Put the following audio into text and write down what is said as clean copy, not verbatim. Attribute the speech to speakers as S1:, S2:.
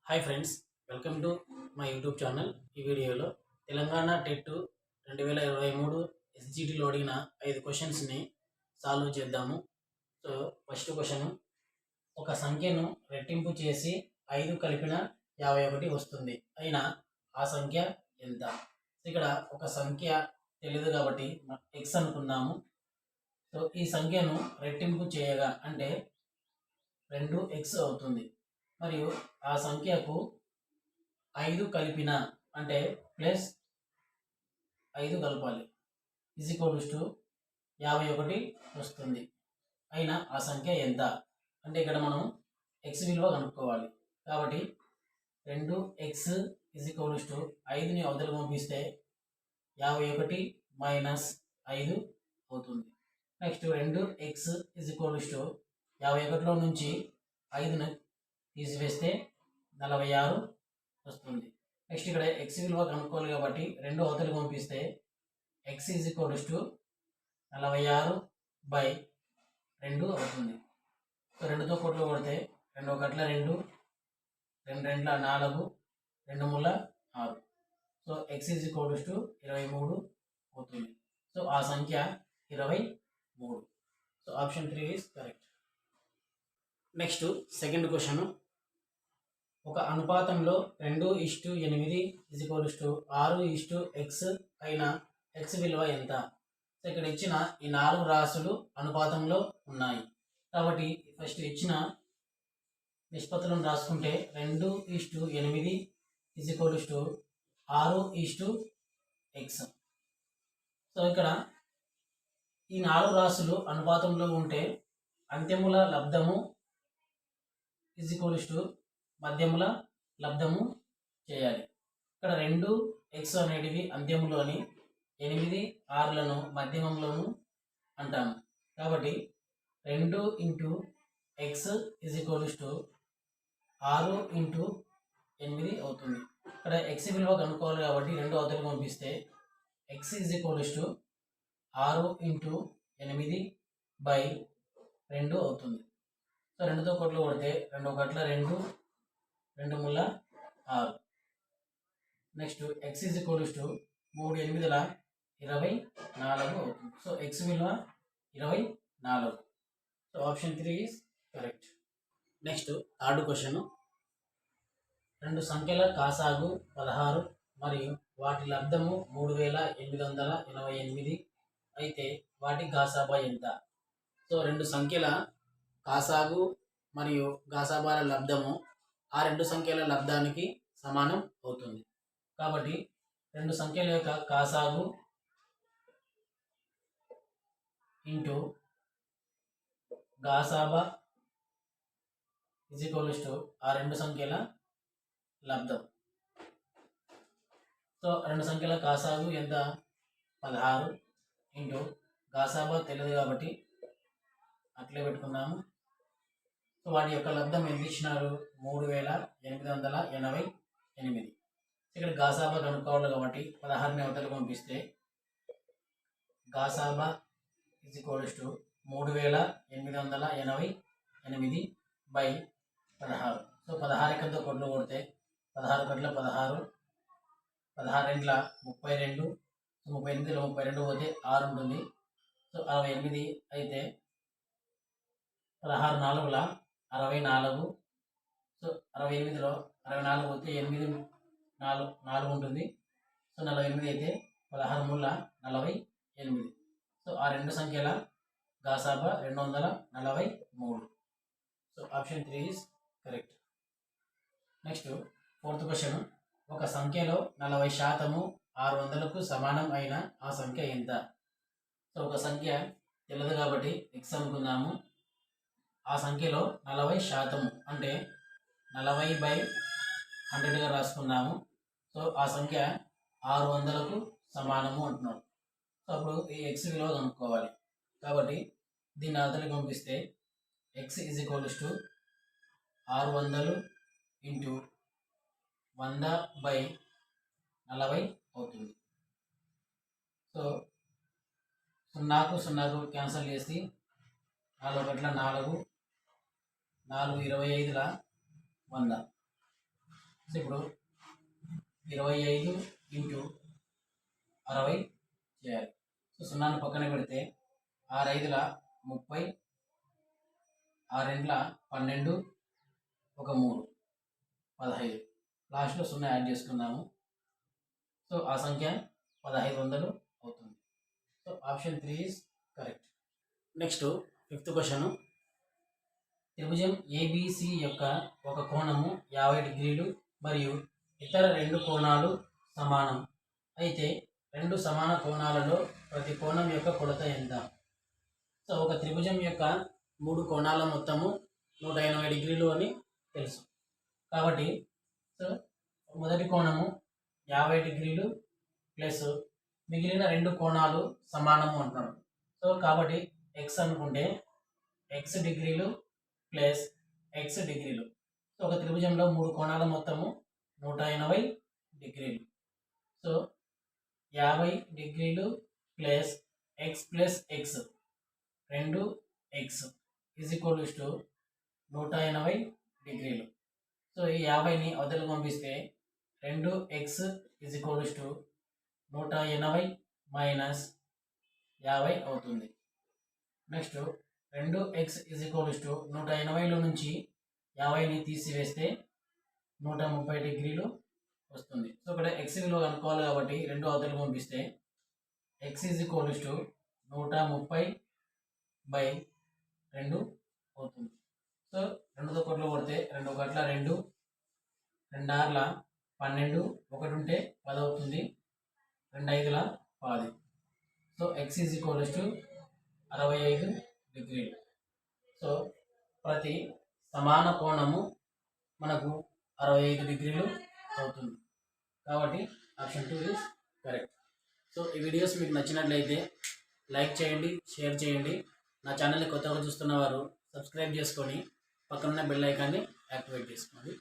S1: Hi friends, welcome to my YouTube channel. ఈ వీడియోలో Telangana TET 2023 ఎస్జిటిలో అడిగిన 5 క్వశ్చన్స్ని సాల్వ్ చేద్దాము. సో ఫస్ట్ క్వశ్చన్, ఒక సంఖ్యను రెట్టింపు చేసి 5 కలిపిన 51 వస్తుంది అయినా ఆ సంఖ్య ఎంత? ఇక్కడ ఒక సంఖ్య తెలియదు కాబట్టి ఎక్స్ అనుకున్నాము. సో ఈ సంఖ్యను రెట్టింపు చేయగా అంటే 2x అవుతుంది. మరియు ఆ సంఖ్యకు 5 కలిపిన అంటే ప్లస్ 5 కలపాలి ఈక్వల్స్ టు 51 వస్తుంది. అయినా ఆ సంఖ్య ఎంత అంటే ఇక్కడ మనం ఎక్స్ విలువ కనుక్కోవాలి. కాబట్టి 2x ఈక్వల్స్ టు 5ని అవతలకు పంపిస్తే 51 మైనస్ 5 అవుతుంది. నెక్స్ట్ 2x ఈక్వల్స్ టు 51లో నుంచి 5ను తీసివేస్తే 46 వస్తుంది. నెక్స్ట్ ఇక్కడ ఎక్స్ విలువ కనుక్కోవాలి కాబట్టి 2 అవతలకు పంపిస్తే ఎక్స్ ఈక్వల్స్ టు 46/2 అవుతుంది. సో 2తో కొట్లు కొడితే 2 1 2, 2 2 4, 2 3 6. సో ఎక్స్ ఈక్వల్స్ టు 23 అవుతుంది. సో ఆ సంఖ్య 23. So option 3 is correct. Next second question, ఒక అనుపాతంలో 2:8 ఈక్వల్స్ టు 6:x అయిన x విలువ ఎంత? సో ఇక్కడ ఇచ్చిన ఈ 4 రాశులు అనుపాతంలో ఉన్నాయి కాబట్టి ఫస్ట్ ఇచ్చిన నిష్పత్తులను రాసుకుంటే 2:8 ఈక్వల్స్ టు 6:x. సో ఇక్కడ ఈ 4 రాశులు అనుపాతంలో ఉంటే అంత్యముల లబ్ధము ఈక్వల్స్ టు మధ్యముల లబ్ధము చేయాలి. ఇక్కడ 2x అనేటివి అంత్యములోని 8 6లను మధ్యమంలోను అంటాము. కాబట్టి 2 × x ఈక్వల్స్ టు 6 × 8 అవుతుంది. ఇక్కడ x విలువ కనుక్కోవాలి కాబట్టి 2 అవతలకు పంపిస్తే x ఈక్వల్స్ టు 6 × 8/2 అవుతుంది. సో 2తో కొట్లు కొడితే 2 1 2, 2 3 6. నెక్స్ట్ ఎక్స్ ఈక్వల్స్ టు 3 8 24 అవుతుంది. సో ఎక్స్ విలువ 24. So option 3 is correct. Next third question, 2 సంఖ్యల కాసాగు 16 మరియు వాటి లబ్ధము 3888 అయితే వాటి గాసాబా ఎంత? సో 2 సంఖ్యల కాసాగు మరియు గాసాబాల లబ్ధము ఆ 2 సంఖ్యల లబ్ధానికి సమానం అవుతుంది. కాబట్టి 2 సంఖ్యల యొక్క కాసాగు ఇంటూ గాసాబా ఈక్వల్స్ టు ఆ 2 సంఖ్యల లబ్ధం. సో 2 సంఖ్యల కాసాగు ఎంత? 16 ఇంటూ గాసాబా తెలియదు కాబట్టి అట్లే పెట్టుకున్నాము. సో వాటి యొక్క లబ్ధం ఎంత ఇచ్చినారు? 3888. ఇక్కడ గాసాబా కనుక్కోవాలి కాబట్టి 16ని అవతలకు పంపిస్తే గాసాబా ఈక్వల్స్ టు 3888/16. సో 16 ఎక్కడితో కొట్లు కొడితే 16 1 16, 16 2 32, 38లో 32 పోతే 6 ఉంటుంది. సో 68 అయితే 16 4 64. సో 68లో 64 పోతే 8 4 ఉంటుంది. సో 48 అయితే 16 3 48. సో ఆ 2 సంఖ్యల గాసాబా 243. So option 3 is correct. Next fourth question, ఒక సంఖ్యలో 40% 600కు సమానం అయిన ఆ సంఖ్య ఎంత? సో ఒక సంఖ్య తెలియదు కాబట్టి ఎక్స్ అనుకుందాము. ఆ సంఖ్యలో 40% అంటే 40/100గా రాసుకున్నాము. సో ఆ సంఖ్య 600కు సమానము అంటున్నాడు. సో అప్పుడు ఈ ఎక్స్ విలువ కనుక్కోవాలి కాబట్టి దీన్ని అవతలికి పంపిస్తే ఎక్స్ ఈక్వల్స్ టు 600 ఇంటూ 100/40 అవుతుంది. సో 0కు 0కు క్యాన్సల్ చేసి 4 1 4, 4 25 100. సో ఇప్పుడు 25 ఇంటూ 60 చేయాలి. సో 0ని పక్కన పెడితే 6×5 30, 6×2 12, 1 3 15. లాస్ట్లో 0 యాడ్ చేసుకుందాము. సో ఆ సంఖ్య 1500 అవుతుంది. So option 3 is correct. Next 5th question. త్రిభుజం ఏబిసి యొక్క ఒక కోణము 50 డిగ్రీలు మరియు ఇతర 2 కోణాలు సమానం అయితే 2 సమాన కోణాలలో ప్రతి కోణం యొక్క కొలత ఎంత? సో ఒక త్రిభుజం యొక్క 3 కోణాల మొత్తము 180 డిగ్రీలు అని తెలుసు. కాబట్టి సో మొదటి కోణము 50 డిగ్రీలు ప్లస్ మిగిలిన 2 కోణాలు సమానము అంటున్నాడు. సో కాబట్టి ఎక్స్ అనుకుంటే ఎక్స్ డిగ్రీలు ప్లస్ ఎక్స్ డిగ్రీలు. సో ఒక త్రిభుజంలో 3 కోణాల మొత్తము 180 డిగ్రీలు. సో 50 డిగ్రీలు plus X 2x is equals to 180 డిగ్రీలు. సో ఈ 50ని అవతలకు పంపిస్తే 2x is equals to 180 minus 50 అవుతుంది. Next 2x is equals to 180లో నుంచి 50ని తీసివేస్తే 130 డిగ్రీలు వస్తుంది. సో ఇక్కడ x విలువ కనుక్కోవాలి కాబట్టి 2 అవతలకు పంపిస్తే x ఈజ్ ఈక్వల్స్ టు 130/2 అవుతుంది. సో 2తో కొట్లు కొడితే 2 1 2, 2 6 12, 1 ఉంటే 10 అవుతుంది, 2 5 10. So x is equals to 65 డిగ్రీలు. సో ప్రతి సమాన కోణము మనకు 65 డిగ్రీలు అవుతుంది. కాబట్టి ఆప్షన్ 2 ఈజ్ కరెక్ట్. సో ఈ వీడియోస్ మీకు నచ్చినట్లయితే లైక్ చేయండి, షేర్ చేయండి. నా ఛానల్ని కొత్తగా చూస్తున్న వారు సబ్స్క్రైబ్ చేసుకొని పక్కనున్న బెల్ ఐకాన్ని యాక్టివేట్ చేసుకోండి.